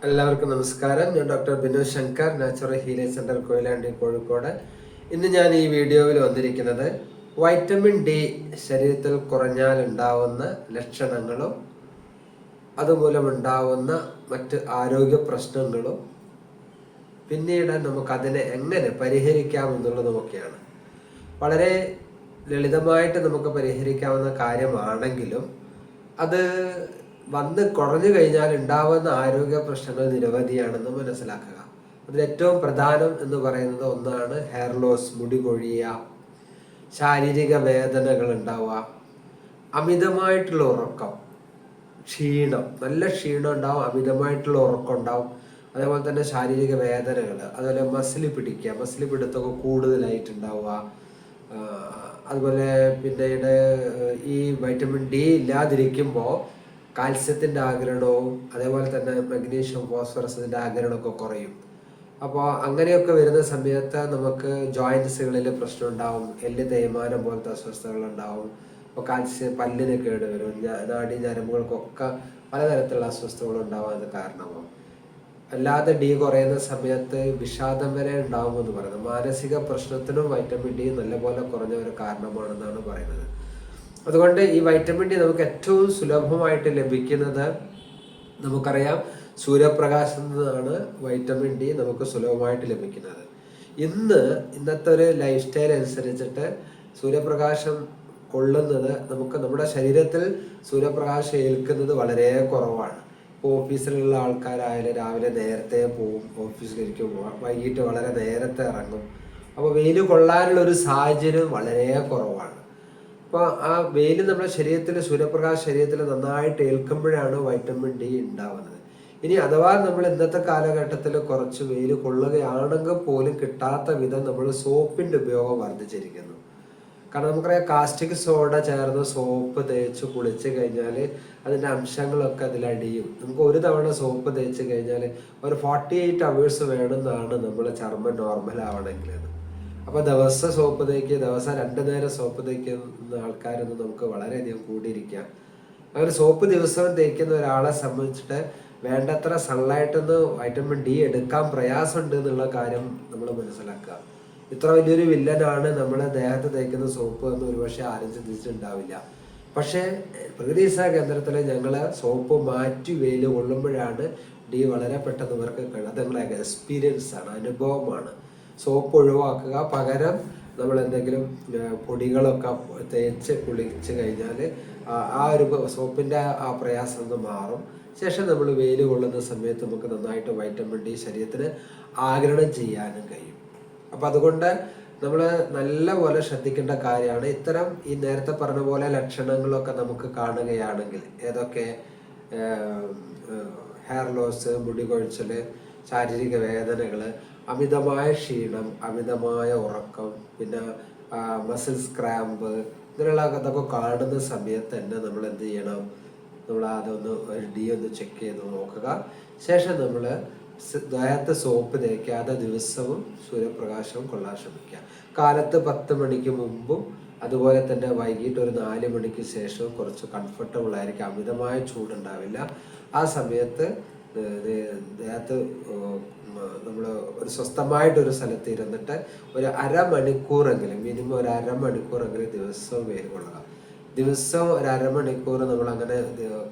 എല്ലാവർക്കും നമസ്കാരം. ഞാൻ doctor Binu Shankar, natural healing centre, Koyilandy, Kozhikode. ഇന്ന് ഞാൻ ഈ വീഡിയോയിൽ വന്നിരിക്കുന്നത് വൈറ്റമിൻ ഡി ശരീരത്തിൽ കുറഞ്ഞാൽ ഉണ്ടാവുന്ന ലക്ഷണങ്ങളും അതുമൂലമുണ്ടാവുന്ന മറ്റ് ആരോഗ്യ പ്രശ്നങ്ങളും പിന്നീട് നമുക്കതിനെ എങ്ങനെ പരിഹരിക്കാമെന്നുള്ളതുമൊക്കെയാണ്. വളരെ ലളിതമായിട്ട് നമുക്ക് പരിഹരിക്കാവുന്ന കാര്യമാണെങ്കിലും അത് വന്ന് കുറഞ്ഞു കഴിഞ്ഞാൽ ഉണ്ടാവുന്ന ആരോഗ്യ പ്രശ്നങ്ങൾ നിരവധിയാണെന്ന് മനസ്സിലാക്കുക. അതിൽ ഏറ്റവും പ്രധാനം എന്ന് പറയുന്നത് ഒന്നാണ് ഹെയർ ലോസ്, മുടി കൊഴിയുക, ശാരീരിക വേദനകൾ ഉണ്ടാവുക, അമിതമായിട്ടുള്ള ഉറക്കം, ക്ഷീണം, നല്ല ക്ഷീണം ഉണ്ടാവും, അമിതമായിട്ടുള്ള ഉറക്കം ഉണ്ടാവും, അതേപോലെ തന്നെ ശാരീരിക വേദനകൾ, അതുപോലെ മസിൽ പിടിക്കുക, മസിൽ പിടുത്തമൊക്കെ കൂടുതലായിട്ടുണ്ടാവുക. അതുപോലെ പിന്നീട് ഈ വൈറ്റമിൻ ഡി ഇല്ലാതിരിക്കുമ്പോൾ കാൽസ്യത്തിൻ്റെ ആഗിരണവും അതേപോലെ തന്നെ മഗ്നീഷ്യം, ഫോസ്ഫറസിൻ്റെ ആഗിരണമൊക്കെ കുറയും. അപ്പോൾ അങ്ങനെയൊക്കെ വരുന്ന സമയത്ത് നമുക്ക് ജോയിൻറ്റ്സുകളിൽ പ്രശ്നം ഉണ്ടാവും, എല്ല് തേയ്മാനം പോലത്തെ അസ്വസ്ഥതകളുണ്ടാവും. അപ്പോൾ കാൽസ്യം, പല്ലിന് കേടുവരും, നാഡി ഞരമ്പുകൾക്കൊക്കെ പലതരത്തിലുള്ള അസ്വസ്ഥതകൾ ഉണ്ടാവാൻ കാരണമാവും. അല്ലാതെ ഡി കുറയുന്ന സമയത്ത് വിഷാദം വരെ ഉണ്ടാവുമെന്ന് പറയുന്നത്. മാനസിക പ്രശ്നത്തിനും വൈറ്റമിൻ ഡി നല്ലപോലെ കുറഞ്ഞ ഒരു കാരണമാണെന്നാണ് പറയുന്നത്. അതുകൊണ്ട് ഈ വൈറ്റമിൻ ഡി നമുക്ക് ഏറ്റവും സുലഭമായിട്ട് ലഭിക്കുന്നത്, നമുക്കറിയാം, സൂര്യപ്രകാശത്തിൽ നിന്നാണ് വൈറ്റമിൻ ഡി നമുക്ക് സുലഭമായിട്ട് ലഭിക്കുന്നത്. ഇന്നത്തെ ഒരു ലൈഫ് സ്റ്റൈൽ അനുസരിച്ചിട്ട് സൂര്യപ്രകാശം കൊള്ളുന്നത്, നമ്മുടെ ശരീരത്തിൽ സൂര്യപ്രകാശം ഏൽക്കുന്നത് വളരെ കുറവാണ്. ഇപ്പോൾ ഓഫീസിലുള്ള ആൾക്കാരായാലും രാവിലെ നേരത്തെ പോവും, ഓഫീസിലേക്ക് പോവാം, വൈകിട്ട് വളരെ നേരത്തെ ഇറങ്ങും. അപ്പോൾ വെയിൽ കൊള്ളാനുള്ള ഒരു സാഹചര്യം വളരെ കുറവാണ്. അപ്പോൾ ആ വെയിൽ നമ്മുടെ ശരീരത്തിൽ, സൂര്യപ്രകാശം ശരീരത്തിൽ നന്നായിട്ട് ഏൽക്കുമ്പോഴാണ് വൈറ്റമിൻ ഡി ഉണ്ടാവുന്നത്. ഇനി അഥവാ നമ്മൾ ഇന്നത്തെ കാലഘട്ടത്തിൽ കുറച്ച് വെയിൽ കൊള്ളുകയാണെങ്കിൽ പോലും കിട്ടാത്ത വിധം നമ്മൾ സോപ്പിൻ്റെ ഉപയോഗം വർദ്ധിച്ചിരിക്കുന്നു. കാരണം നമുക്കറിയാം, കാസ്റ്റിക് സോഡ ചേർന്ന് സോപ്പ് തേച്ച് കുളിച്ച് കഴിഞ്ഞാൽ അതിൻ്റെ അംശങ്ങളൊക്കെ അതിലടിയും. നമുക്ക് ഒരു തവണ സോപ്പ് തേച്ച് കഴിഞ്ഞാൽ ഒരു 48 hours വേണമെന്നാണ് നമ്മളെ ചർമ്മം നോർമൽ ആവണമെങ്കിൽ. അപ്പോൾ ദിവസം സോപ്പ് തേക്കുക, ദിവസം 2 നേരം സോപ്പ് തേക്കുന്ന ആൾക്കാരൊന്നും നമുക്ക് വളരെയധികം കൂടിയിരിക്കാം. അങ്ങനെ സോപ്പ് ദിവസവും തേക്കുന്ന ഒരാളെ സംബന്ധിച്ചിട്ട് വേണ്ടത്ര സൺലൈറ്റിൽ നിന്ന് വൈറ്റമിൻ ഡി എടുക്കാൻ പ്രയാസമുണ്ട് എന്നുള്ള കാര്യം നമ്മൾ മനസ്സിലാക്കുക. ഇത്ര വലിയൊരു വില്ലനാണ് നമ്മളെ ദേഹത്ത് തേക്കുന്ന സോപ്പ് എന്ന് ഒരുപക്ഷെ ആരും ചിന്തിച്ചിട്ടുണ്ടാവില്ല. പക്ഷേ പ്രകൃതിസാ കേന്ദ്രത്തിൽ ഞങ്ങൾ സോപ്പ് മാറ്റി വെയിൽ കൊള്ളുമ്പോഴാണ് ഡി വളരെ പെട്ടെന്ന് ഇവർക്ക് അത് ഞങ്ങളെ എക്സ്പീരിയൻസ് ആണ്, അനുഭവമാണ്. സോപ്പ് ഒഴിവാക്കുക, പകരം നമ്മൾ എന്തെങ്കിലും പൊടികളൊക്കെ തേച്ച് കുളിച്ച് കഴിഞ്ഞാൽ ആ ഒരു സോപ്പിൻ്റെ ആ പ്രയാസം ഒന്ന് മാറും. ശേഷം നമ്മൾ വെയിൽ കൊള്ളുന്ന സമയത്ത് നമുക്ക് നന്നായിട്ട് വൈറ്റമിൻ ഡി ശരീരത്തിന് ആഗിരണം ചെയ്യാനും കഴിയും. അപ്പം അതുകൊണ്ട് നമ്മൾ നല്ലപോലെ ശ്രദ്ധിക്കേണ്ട കാര്യമാണ്. ഇത്തരം ഈ നേരത്തെ പറഞ്ഞ പോലെ ലക്ഷണങ്ങളൊക്കെ നമുക്ക് കാണുകയാണെങ്കിൽ, ഏതൊക്കെ, ഹെയർ ലോസ്, മുടി കൊഴിച്ചൽ, ശാരീരിക വേദനകൾ, അമിതമായ ക്ഷീണം, അമിതമായ ഉറക്കം, പിന്നെ മസിൽസ് ക്രാമ്പ്, ഇങ്ങനെയുള്ള അതൊക്കെ കാണുന്ന സമയത്ത് തന്നെ നമ്മൾ എന്ത് ചെയ്യണം? നമ്മൾ അതൊന്ന് ഡി ഒന്ന് ചെക്ക് ചെയ്ത് നോക്കുക. ശേഷം നമ്മൾ ദേഹത്ത് സോപ്പ് തേക്കാതെ ദിവസവും സൂര്യപ്രകാശം കൊള്ളാൻ ശ്രമിക്കുക. കാലത്ത് 10 മണിക്ക് മുമ്പും അതുപോലെ തന്നെ വൈകിട്ട് ഒരു 4 മണിക്ക് ശേഷവും കുറച്ച് കംഫർട്ടബിൾ ആയിരിക്കും, അമിതമായ ചൂടുണ്ടാവില്ല. ആ സമയത്ത് ദേഹത്ത് നമ്മൾ ഒരു സ്വസ്ഥമായിട്ടൊരു സ്ഥലത്ത് ഇരുന്നിട്ട് ഒരു അരമണിക്കൂറെങ്കിലും, മിനിമം ഒരു അരമണിക്കൂറെങ്കിലും ദിവസവും വെയിൽ കൊള്ളുക. ദിവസവും ഒരു അരമണിക്കൂർ നമ്മളങ്ങനെ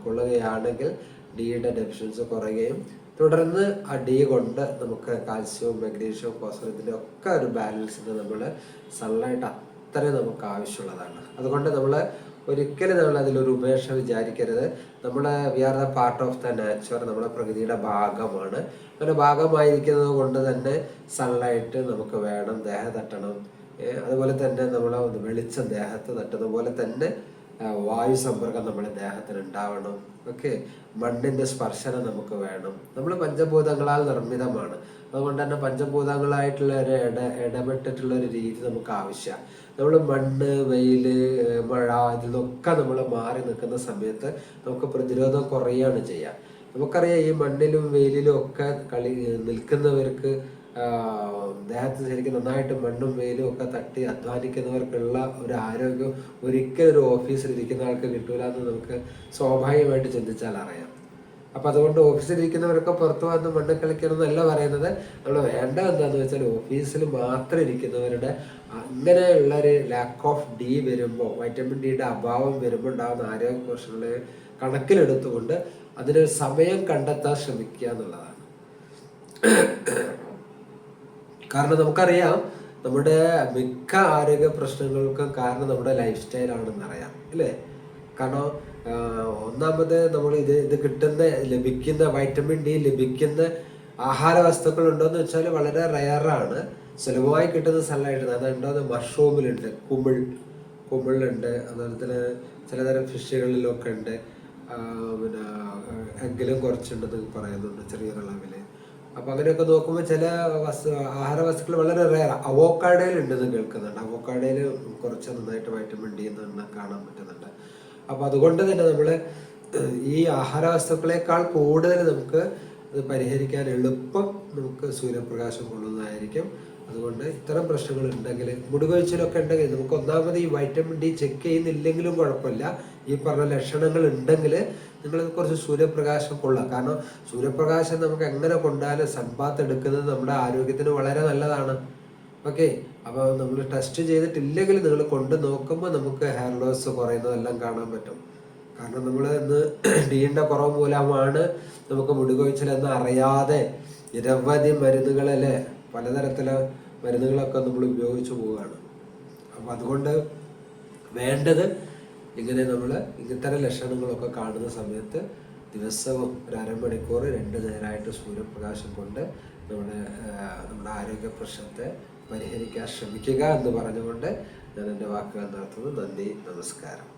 കൊള്ളുകയാണെങ്കിൽ ഡിയുടെ ഡെഫിഷ്യൻസി കുറയുകയും തുടർന്ന് ആ ഡി കൊണ്ട് നമുക്ക് കാൽസ്യവും മഗ്നീഷ്യവും ഫോസ്ഫറസിൻ്റെ ഒക്കെ ഒരു ബാലൻസിന് നമ്മൾ സൺലൈറ്റ് അത്രയും നമുക്ക് ആവശ്യമുള്ളതാണ്. അതുകൊണ്ട് നമ്മൾ ഒരിക്കലും നമ്മൾ അതിലൊരു ഉപേക്ഷ വിചാരിക്കരുത്. We are the part of the nature, നമ്മുടെ പ്രകൃതിയുടെ ഭാഗമാണ്. അങ്ങനെ ഭാഗമായിരിക്കുന്നത് കൊണ്ട് തന്നെ സൺലൈറ്റ് നമുക്ക് വേണം, ദേഹം തട്ടണം. അതുപോലെ തന്നെ നമ്മൾ വെളിച്ചം ദേഹത്ത് തട്ടുന്ന പോലെ തന്നെ വായു സമ്പർക്കം നമ്മുടെ ദേഹത്തിന് ഉണ്ടാവണം. ഓക്കെ, മണ്ണിൻ്റെ സ്പർശനം നമുക്ക് വേണം. നമ്മൾ പഞ്ചഭൂതങ്ങളാൽ നിർമ്മിതമാണ്. അതുകൊണ്ട് തന്നെ പഞ്ചഭൂതങ്ങളായിട്ടുള്ള ഒരു ഇടപെട്ടിട്ടുള്ള ഒരു രീതി നമുക്ക് ആവശ്യമാണ്. നമ്മൾ മണ്ണ്, വെയിൽ, മഴ, ഇതിലൊക്കെ നമ്മൾ മാറി നിൽക്കുന്ന സമയത്ത് നമുക്ക് പ്രതിരോധം കുറയാണ് ചെയ്യുക. നമുക്കറിയാം, ഈ മണ്ണിലും വെയിലിലും ഒക്കെ നിൽക്കുന്നവർക്ക് ദേഹത്ത് ശരിക്കും നന്നായിട്ട് മണ്ണും വെയിലും ഒക്കെ തട്ടി അധ്വാനിക്കുന്നവർക്കുള്ള ഒരു ആരോഗ്യം ഒരിക്കലും ഒരു ഓഫീസിൽ ഇരിക്കുന്ന ആൾക്ക് കിട്ടൂല എന്ന് നമുക്ക് സ്വാഭാവികമായിട്ട് ചിന്തിച്ചാൽ അറിയാം. അപ്പം അതുകൊണ്ട് ഓഫീസിലിരിക്കുന്നവരൊക്കെ പുറത്ത് വന്ന് മണ്ണ് കളിക്കണം എന്നല്ല പറയുന്നത്. നമ്മൾ വേണ്ട എന്താണെന്ന് വെച്ചാൽ ഓഫീസിൽ മാത്രം ഇരിക്കുന്നവരുടെ അങ്ങനെയുള്ള ഒരു ലാക്ക് ഓഫ് ഡി വരുമ്പോൾ, വൈറ്റമിൻ ഡിയുടെ അഭാവം വരുമ്പോൾ ഉണ്ടാകുന്ന ആരോഗ്യ പ്രശ്നങ്ങളെ കണക്കിലെടുത്തുകൊണ്ട് അതിനൊരു സമയം കണ്ടെത്താൻ ശ്രമിക്കുക എന്നുള്ളതാണ്. കാരണം നമുക്കറിയാം നമ്മുടെ മിക്ക ആരോഗ്യ പ്രശ്നങ്ങൾക്കും കാരണം നമ്മുടെ ലൈഫ് സ്റ്റൈലാണെന്ന് അറിയാം അല്ലേ. കാരണം ഒന്നാമത് നമ്മൾ ഇത് ലഭിക്കുന്ന വൈറ്റമിൻ ഡി ലഭിക്കുന്ന ആഹാര വസ്തുക്കൾ ഉണ്ടോയെന്ന് വെച്ചാൽ വളരെ റെയറാണ്. സുലഭമായി കിട്ടുന്ന സ്ഥലമായിട്ട് അതുണ്ടോ മഷ്റൂമിലുണ്ട്, കുമിളുണ്ട്, അതുപോലെ തന്നെ ചിലതരം ഫിഷുകളിലൊക്കെ ഉണ്ട്, പിന്നെ എങ്കിലും കുറച്ചുണ്ടെന്ന് പറയുന്നുണ്ട് ചെറിയൊരളവിൽ. അപ്പം അങ്ങനെയൊക്കെ നോക്കുമ്പോൾ ചില ആഹാര വസ്തുക്കൾ വളരെ റെയർ. അവോക്കാഡോയിൽ ഉണ്ടെന്ന് കേൾക്കുന്നുണ്ട്. അവോക്കാഡോയിൽ കുറച്ച് നന്നായിട്ട് വൈറ്റമിൻ ഡി എന്ന് കാണാൻ പറ്റുന്നുണ്ട്. അപ്പം അതുകൊണ്ട് തന്നെ നമ്മൾ ഈ ആഹാര വസ്തുക്കളെക്കാൾ കൂടുതൽ നമുക്ക് ഇത് പരിഹരിക്കാൻ എളുപ്പം നമുക്ക് സൂര്യപ്രകാശം കൊള്ളുന്നതായിരിക്കും. അതുകൊണ്ട് ഇത്തരം പ്രശ്നങ്ങൾ ഉണ്ടെങ്കിൽ, മുടികൊഴിച്ചിലൊക്കെ ഉണ്ടെങ്കിൽ നമുക്ക് ഒന്നാമത് ഈ വൈറ്റമിൻ ഡി ചെക്ക് ചെയ്യുന്നില്ലെങ്കിലും കുഴപ്പമില്ല. ഈ പറഞ്ഞ ലക്ഷണങ്ങൾ ഉണ്ടെങ്കിൽ നിങ്ങൾ കുറച്ച് സൂര്യപ്രകാശം കൊള്ളാം. കാരണം സൂര്യപ്രകാശം നമുക്ക് എങ്ങനെ കൊണ്ടാലും സൺബാത്ത് എടുക്കുന്നത് നമ്മുടെ ആരോഗ്യത്തിന് വളരെ നല്ലതാണ്. ഓക്കെ, അപ്പോൾ നമ്മൾ ടെസ്റ്റ് ചെയ്തിട്ടില്ലെങ്കിൽ നിങ്ങൾ കൊണ്ട് നോക്കുമ്പോൾ നമുക്ക് ഹെയർ ലോസ് കുറയുന്നതെല്ലാം കാണാൻ പറ്റും. കാരണം നമ്മൾ ഇന്ന് ഡീൻ്റെ കുറവ് മൂലമാണ് നമുക്ക് മുടികൊഴിച്ചിലെന്ന് അറിയാതെ നിരവധി മരുന്നുകളല്ലേ, പലതരത്തിലെ മരുന്നുകളൊക്കെ നമ്മൾ ഉപയോഗിച്ച് പോവുകയാണ്. അപ്പം അതുകൊണ്ട് വേണ്ടത് ഇങ്ങനെ നമ്മൾ ഇത്തരം ലക്ഷണങ്ങളൊക്കെ കാണുന്ന സമയത്ത് ദിവസവും ഒരു അരമണിക്കൂർ 2 നേരമായിട്ട് സൂര്യപ്രകാശം കൊണ്ട് നമ്മുടെ ആരോഗ്യ പ്രശ്നത്തെ പരിഹരിക്കാൻ ശ്രമിക്കുക എന്ന് പറഞ്ഞുകൊണ്ട് ഞാൻ എൻ്റെ വാക്കുകൾ നടത്തുന്നു. നന്ദി, നമസ്കാരം.